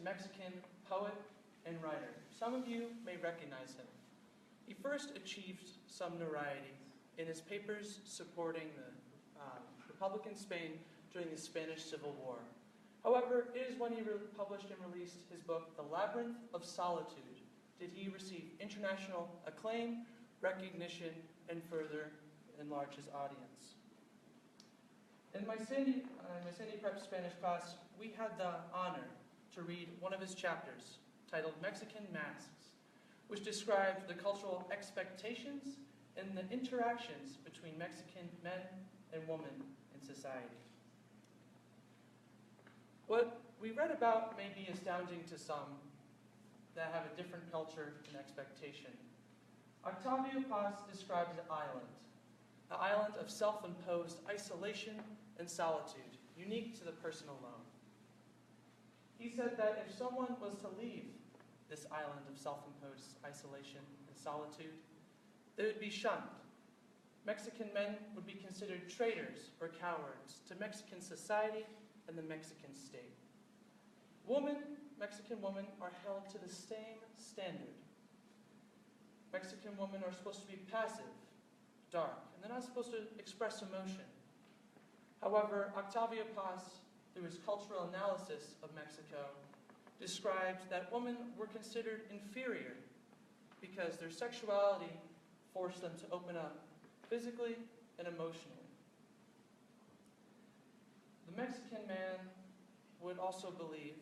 Mexican poet and writer. Some of you may recognize him. He first achieved some notoriety in his papers supporting the Republican Spain during the Spanish Civil War. However, it is when he published and released his book, The Labyrinth of Solitude, did he receive international acclaim, recognition, and further enlarge his audience. In my Sandy Prep Spanish class, we had the honor to read one of his chapters titled Mexican Masks, which described the cultural expectations and the interactions between Mexican men and women in society. What we read about may be astounding to some that have a different culture and expectation. Octavio Paz described an island of self-imposed isolation and solitude, unique to the person alone. He said that if someone was to leave this island of self-imposed isolation and solitude, they would be shunned. Mexican men would be considered traitors or cowards to Mexican society and the Mexican state. Mexican women are held to the same standard. Mexican women are supposed to be passive, dark, and they're not supposed to express emotion. However, Octavio Paz, through his cultural analysis of Mexico, described that women were considered inferior because their sexuality forced them to open up physically and emotionally. The Mexican man would also believe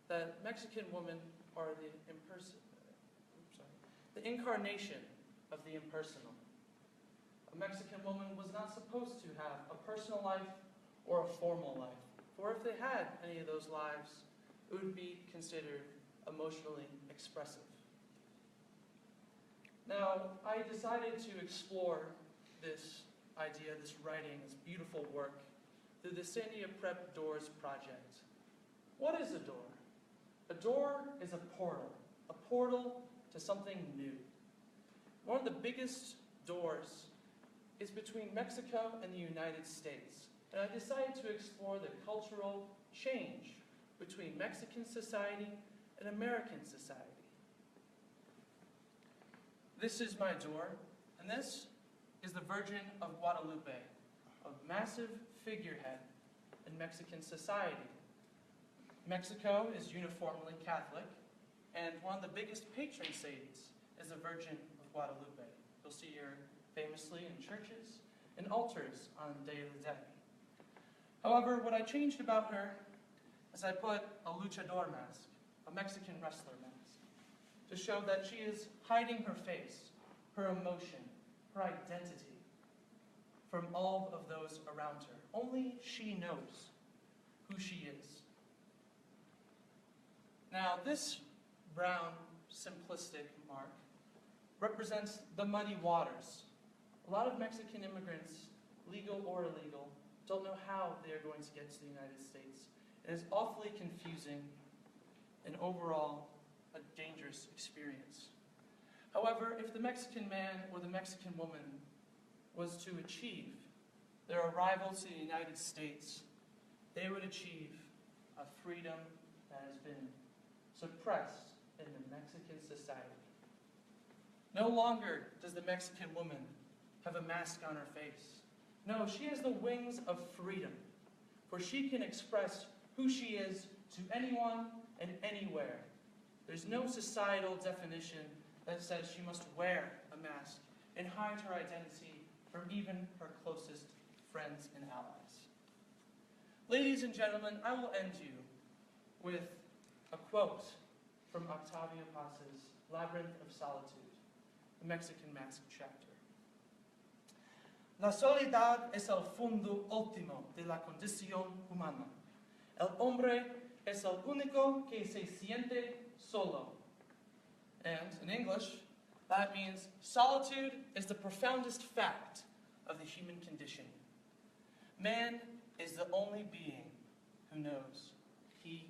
that Mexican women are the incarnation of the impersonal. A Mexican woman was not supposed to have a personal life or a formal life, for if they had any of those lives, it would be considered emotionally expressive. Now, I decided to explore this idea, this writing, this beautiful work, through the Sandia Prep Doors project. What is a door? A door is a portal to something new. One of the biggest doors is between Mexico and the United States. And I decided to explore the cultural change between Mexican society and American society. This is my door, and this is the Virgin of Guadalupe, a massive figurehead in Mexican society. Mexico is uniformly Catholic, and one of the biggest patron saints is the Virgin of Guadalupe. You'll see her famously in churches and altars on Day of the Dead. However, what I changed about her is I put a luchador mask, a Mexican wrestler mask, to show that she is hiding her face, her emotion, her identity from all of those around her. Only she knows who she is. Now, this brown, simplistic mark represents the muddy waters. A lot of Mexican immigrants, legal or illegal, don't know how they are going to get to the United States. It is awfully confusing and overall a dangerous experience. However, if the Mexican man or the Mexican woman was to achieve their arrival to the United States, they would achieve a freedom that has been suppressed in the Mexican society. No longer does the Mexican woman have a mask on her face. No, she has the wings of freedom, for she can express who she is to anyone and anywhere. There's no societal definition that says she must wear a mask and hide her identity from even her closest friends and allies. Ladies and gentlemen, I will end you with a quote from Octavio Paz's Labyrinth of Solitude, the Mexican Mask chapter. La soledad es el fondo último de la condición humana. El hombre es el único que se siente solo. And in English, that means solitude is the profoundest fact of the human condition. Man is the only being who knows he